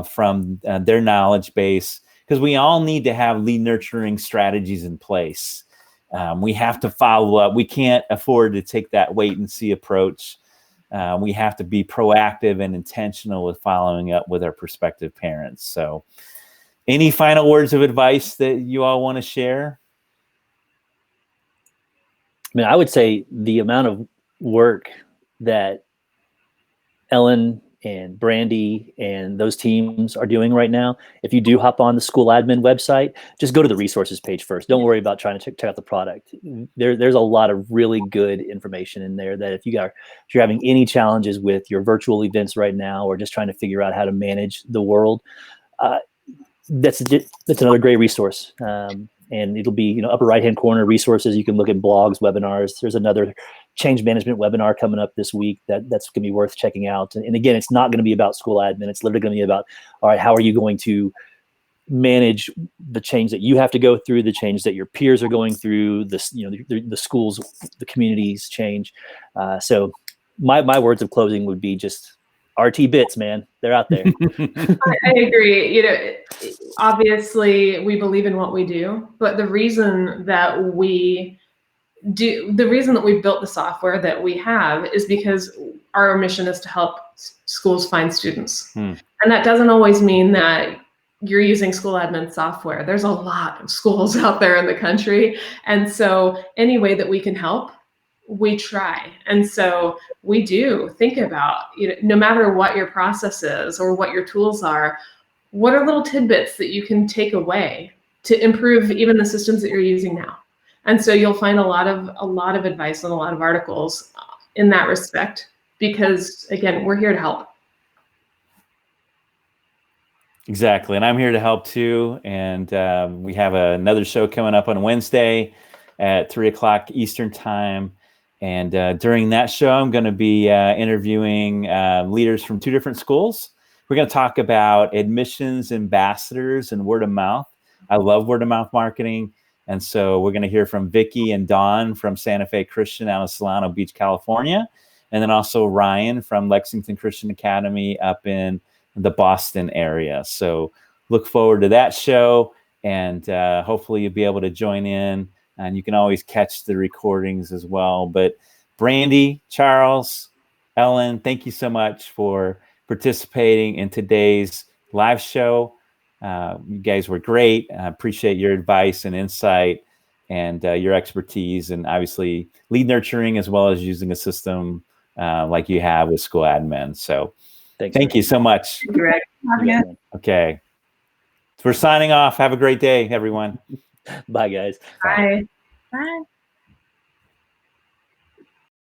from their knowledge base, because we all need to have lead nurturing strategies in place. We have to follow up. We can't afford to take that wait and see approach. We have to be proactive and intentional with following up with our prospective parents. So any final words of advice that you all want to share? I mean, I would say the amount of work that Elyn and Brandy and those teams are doing right now. If you do hop on the school admin website, just go to the resources page first. Don't worry about trying to check out the product. There's a lot of really good information in there that if you're having any challenges with your virtual events right now, or just trying to figure out how to manage the world, that's another great resource. And it'll be, upper right-hand corner resources. You can look at blogs, webinars. There's another change management webinar coming up this week that's going to be worth checking out. And again, it's not going to be about school admin. It's literally going to be about, all right, how are you going to manage the change that you have to go through, the change that your peers are going through, the schools, the communities change. So my words of closing would be just RT bits, man. They're out there. I agree. Obviously we believe in what we do, but the reason that we built the software that we have is because our mission is to help schools find students. And that doesn't always mean that you're using school admin software. There's a lot of schools out there in the country. And so any way that we can help, we try. And so we do think about, no matter what your process is or what your tools are, what are little tidbits that you can take away to improve even the systems that you're using now? And so you'll find a lot of advice and a lot of articles in that respect, because again, we're here to help. Exactly. And I'm here to help too. And we have another show coming up on Wednesday at 3:00 Eastern time. And during that show, I'm going to be interviewing leaders from 2 different schools. We're going to talk about admissions ambassadors and word of mouth. I love word of mouth marketing. And so we're going to hear from Vicki and Dawn from Santa Fe Christian out of Solano Beach, California. And then also Ryan from Lexington Christian Academy up in the Boston area. So look forward to that show. And hopefully you'll be able to join in. And you can always catch the recordings as well. But Brandy, Charles, Elyn, thank you so much for participating in today's live show. You guys were great. I appreciate your advice and insight and your expertise, and obviously lead nurturing as well as using a system like you have with school admin. So thank you so much. Okay. We're signing off. Have a great day, everyone. Bye, guys. Bye. Bye.